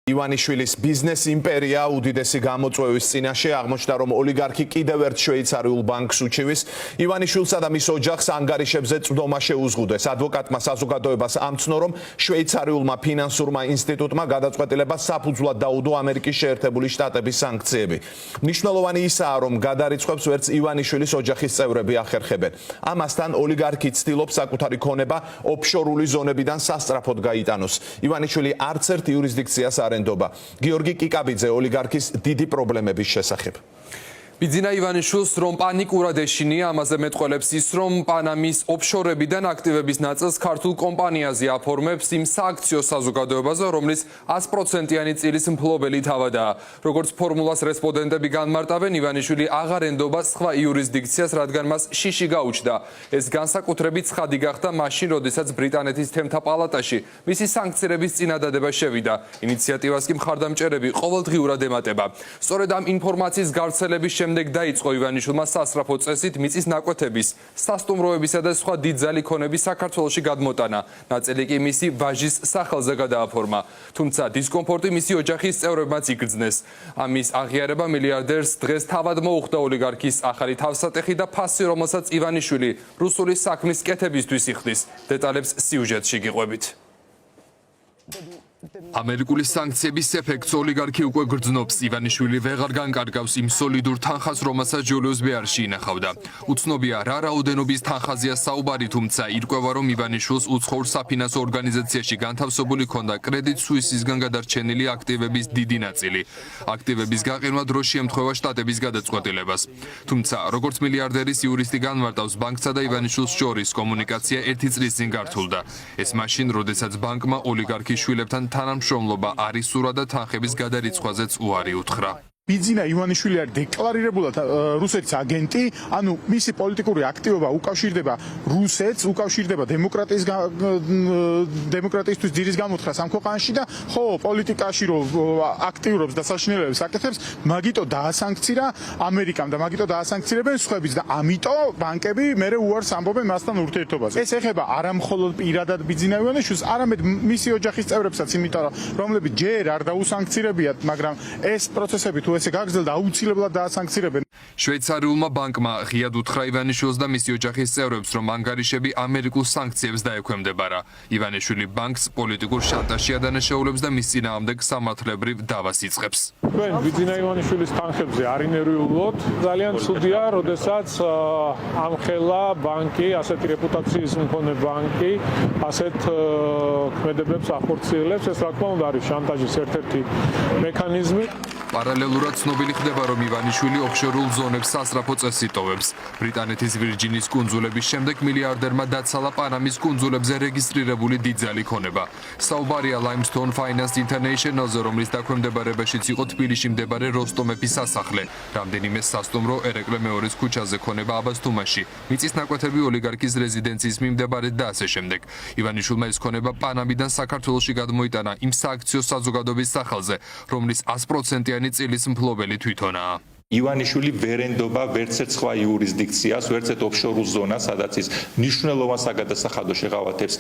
ივანიშვილის ბიზნეს იმპერია უდიდესი გამოწვევის წინაშე აღმოჩნდა, რომ ოლიგარქი კიდევ ერთ შვეიცარიულ ბანკს უჩივის. ივანიშვილსა და მის ოჯახს ანგარიშებზე წვდომა შეუზღუდეს. ადვოკატმა საზოგადოებას ამცნო, რომ შვეიცარიულმა ფინანსურმა ინსტიტუტმა გადაწყვეტილება საფუძვლად დაუდო ამერიკის შეერთებული შტატების სანქციები. მნიშვნელოვანი ისაა, რომ გადარიცხვებს ვერც ივანიშვილის ოჯახის წევრები ახერხებენ. ამასთან ოლიგარქი ცდილობს საკუთარი ქონება ოფშორული ზონებიდან სასწრაფოდ გაიტანოს. ივანიშვილი არც ერთ იურისდიქციას არ გიორგი კიკაბიძე ოლიგარქის დიდი პრობლემების შესახებ. ბიძინა ივანიშვილს რომ პანიკურად ეშინია, ამაზე მეტყველებს ის, რომ პანამის ოფშორებიდან აქტივების ნაწილს ქართულ კომპანიაზე აფორმებს იმ სააქციო საზოგადოებაზე, რომლის 100%-იანი წილის მფლობელი თავადაა. როგორც ფორმულას რესპონდენტები განმარტავენ, ივანიშვილი აღარ ენდობა სხვა იურისდიქციას, რადგან მას შიში გაუჩნდა. ეს განსაკუთრებით ცხადი გახდა მაშინ, როდესაც ბრიტანეთის თემთა პალატაში მისი სანქცირების წინადადება შევიდა. ინიციატივას კი მხარდამჭერები ყოველდღიურად ემატება. სწორედ ამ ინფორმაციის გავრცელების შემდეგ დაიწყო ივანიშვილმა სასწრაფო წესით მიწის ნაკვეთების, სასტუმროებისა და სხვა დიდძალი ქონების საქართველოში გადმოტანა. ნაწილი კი მისი ვაჟის სახელზე გადააფორმა. თუმცა დისკომფორტი მისი ოჯახის წევრებმაც იგრძნეს. ამის აღიარება მილიარდერს დღეს თავად მოუხდა ოლიგარქის ახალი თავსატეხი და ფასი, რომელსაც ივანიშვილი რუსული საქმის კეთებისთვის იხდის. დეტალებს სიუჟეტში გიყვებით. ამერიკული სანქციების ეფექტს ოლიგარქი უკვე გრძნობს. ივანიშვილი ვეღარ განკარგავს იმ სოლიდურ თანხას, რომელსაც ჯულიუს ბეარში ინახავდა. უცნობია რა რაოდენობის თანხაზეა საუბარი, თუმცა ირკვევა, რომ ივანიშვილს უცხოურ საფინანსო ორგანიზაციაში განთავსებული ჰქონდა კრედიტ სუისისგან გადარჩენილი აქტივების დიდი ნაწილი. აქტივების გაყიდვა დროში ემთხვევა შტატების გადაწყვეტილებას. თუმცა, როგორც მილიარდერის იურისტი განმარტავს, ბანკსა და ივანიშვილს შორის კომუნიკაცია 1 წლის წინ გართულდა. ეს მაშინ, როდესაც ბანკმა ოლიგარქის შვილებთან თანამშრომლობა არ ისურვა და თანხების გადარიცხვაზეც უარი უთხრა. ბიძინა ივანიშვილი არის დეკლარირებულად რუსეთის აგენტი, ანუ მისი პოლიტიკური აქტივობა უკავშირდება რუსეთს, უკავშირდება დემოკრატიისთვის ძირის გამოთხრას ამ ქვეყანაში და ხო, პოლიტიკაში რომ აქტიურობს და საშინელებებს აკეთებს, მაგიტო დაასანქცირა ამერიკამ და მაგიტო დაასანქცირებენ სხვაებიც და ამიტომ ბანკები მერე უარს ამბობენ მასთან ურთიერთობაზე. ეს ეხება არა მხოლოდ პირადად ბიძინა ივანიშვილს, არამედ მისი ოჯახის წევრებსაც, იმიტომ რომ რომლებიც ჯერ არ დაუსანქცირებიათ, მაგრამ ეს პროცესები თუ ესე გაგრძელდა, აუცილებლად დაასანქცირებენ. შვეიცარიულმა ბანკმა ღიად უთხრა ივანიშვილს და მისი ოჯახის წევრებს, რომ ანგარიშები ამერიკულ სანქციებს დაექვემდებარა. ივანიშვილი ბანკს პოლიტიკურ შანტაჟში ადანაშაულებს და მის წინააღმდეგ სამართლებრივ დავას იწყებს. ჩვენ ბიძინა ივანიშვილის თანხებზე არ ინერვიულობთ. ძალიან ცუდია, როდესაც ამხელა ბანკი, ასეთი რეპუტაციის მქონე ბანკი, ასეთ ქმედებებს ახორციელებს. ეს რა თქმა უნდა არის შანტაჟის ერთ-ერთი მექანიზმი. პარალელურად ცნობილი ხდება, რომ ივანიშვილი ოფშორულ ზონებს სასწრაფო წესს იტოვებს. ბრიტანეთის ვირჯინის კუნძულების შემდეგ მილიარდერმა დაცალა პანამის კუნძულებზე რეგისტრირებული დიდძალი ქონება. საუბარია Limestone Finance International-ზე, რომლის დაქვემდებარებაშიც იყო თბილისში მდებარე როსტომეფის სასახლე. რამდენიმე სასტუმრო ერეკლე მეორის ქუჩაზე ქონება აბასთუმაში. მიწის ნაკვეთები ოლიგარქის რეზიდენციის მიმდებარედ და ასე შემდეგ. ივანიშვილმა ეს ქონება პანამიდან საქართველოში გადმოიტანა იმ სააქციო საზოგადოების სახელზე, რომლის 100%-იანი წილის მფლობელი თვითონაა. ივანიშვილი ვერ ენდობა ვერც ერთ სხვა იურისდიქციას, ვერც ერთ ოფშორულ ზონას, სადაც ის მნიშვნელოვან საგადასახადო შეღავათებს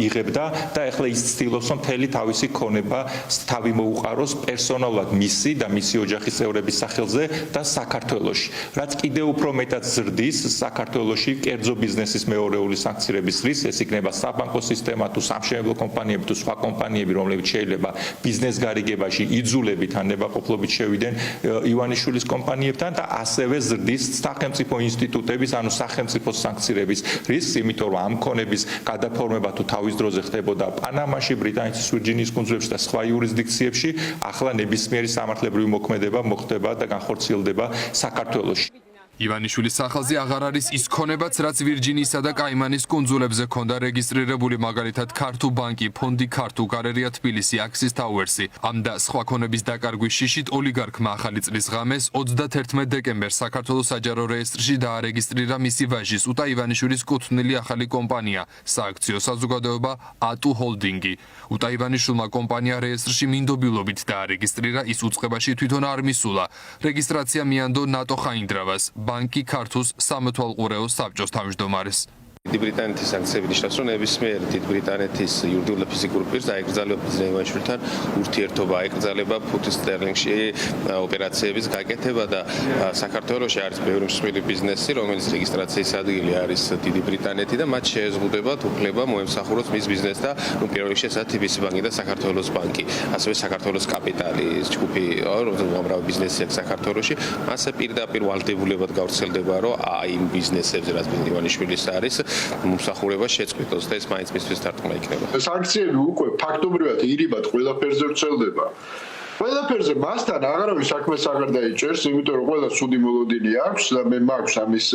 იღებდა და ეხლა ის ცდილობს, რომ მთელი თავისი ქონება თავი მოუყაროს პერსონალურად მისი და მისი ოჯახის წევრების სახელზე და საქართველოში. რაც კიდევ უფრო მეტად ზრდის საქართველოში კერძო ბიზნესის მეორეული სანქცირების რისკს, ეს იქნება საბანკო სისტემა თუ სამშენებლო კომპანიები თუ სხვა კომპანიები, რომლებიც შეიძლება ბიზნეს გარიგებაში იძულებით ან ნებაყოფლობით შევიდნენ ივანიშვილის კომპანიებთან და ასევე ზრდის სახელმწიფო ინსტიტუტების, ანუ სახელმწიფო სანქცირების რისკს, იმიტომ რომ ამ ქონების გადაფორმება თუ თავის დროზე ხდებოდა პანამაში, ბრიტანეთის ვირჯინის კუნძულებში და სხვა იურისდიქციებში, ახლა ნებისმიერი სამართლებრივი მოქმედება მოხდება და განხორციელდება საქართველოში. ივანიშვილის სახელზე აღარ არის ის ქონებაც, რაც ვირჯინიისა და კაიმანის კუნძულებზე ქონდა რეგისტრირებული, მაგალითად ქართუ ბანკი, ფონდი ქართუ, გალერეა თბილისი, აქსის ტაუერსი. ამ და სხვა ქონების დაკარგვის შიშით ოლიგარქმა ახალი წლის ღამეს 31 დეკემბერს საქართველოს საჯარო რეესტრში დაარეგისტრირა მისი ვაჟის უტა ივანიშვილის კუთვნილი ახალი კომპანია, სააქციო საზოგადოება ატუ ჰოლდინგი. უტა ივანიშვილმა კომპანია რეესტრში მინდობილობით დაარეგისტრირა, ის უწყებაში თვითონ არ მისულა. რეგისტრაცია მიანდო ნატო ხაინდრავას, ბანკი ქართუს სამეთვალყურეო საბჭოს თავმჯდომარეს. დიდი ბრიტანეთის სანქციები ნიშნავს, რომ ნებისმიერ დიდ ბრიტანეთის იურიდიულ და ფიზიკურ პირს აეკრძალება ბიზნეს ივანიშვილთან ურთიერთობა, აეკრძალება ფუნტის სტერლინგში ოპერაციების გაკეთება და საქართველოში არის ბევრი მსხვილი ბიზნესი, რომელიც რეგისტრაციის ადგილი არის დიდი ბრიტანეთი და მათ შეეზღუდებათ უფლება მოემსახუროს მის ბიზნესს და პირველ რიგში ესაა TBC ბანკი და საქართველოს ბანკი, ასევე საქართველოს კაპიტალის ჯგუფი, რომელზეც უამრავი ბიზნესი აქვს საქართველოში, მასე პირდაპირ ვალდებულებად გავრცელდება, რომ იმ ბიზნესებზე, რაც ივანიშვილის არის, მომსახურება შეწყვიტოს და ეს მაინც მისთვის დარტყმა იქნება. სანქციები უკვე ფაქტობრივად ირიბად ყველაფერზე ვრცელდება. ყველაფერზე მასთან აღარავის საქმეს აღარ დაიჭერს, იმიტომ რომ ყველა სუდი მოლოდინი აქვს და მე მაქვს ამის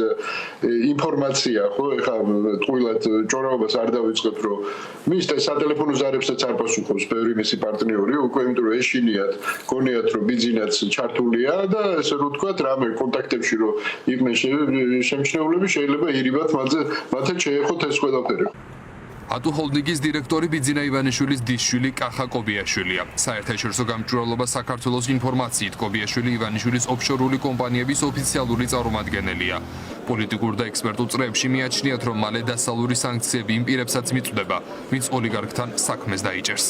ინფორმაცია, ხო, ეხლა ტყუილად ჭორაობას არ დავიწყებ, რომ მის და სატელეფონო ზარებსაც არ პასუხობს ბევრი მისი პარტნიორი, უკვე იმიტომ რომ ეშინიათ, გონიათ რომ ბიზნესიც ჩართულია და ესე რომ ვთქვათ, რამე კონტაქტებში რომ იყვნენ შემჩნეულები, შეიძლება ირიბად მათაც შეეხოთ ეს ყველაფერი. ატუ ჰოლდინგის დირექტორი ბიძინა ივანიშვილის დისშვილი კახა კობიაშვილია. საერთაშორისო გამჭვირვალობა საქართველოს ინფორმაციით კობიაშვილი ივანიშვილის ოფშორული კომპანიების ოფიციალური წარმომადგენელია. პოლიტიკურ და ექსპერტულ წრეებში მიაჩნიათ, რომ მალე დასავლური სანქციები იმ პირებსაც მიწვდება, ვინც ოლიგარქთან საქმეს დაიჭერს.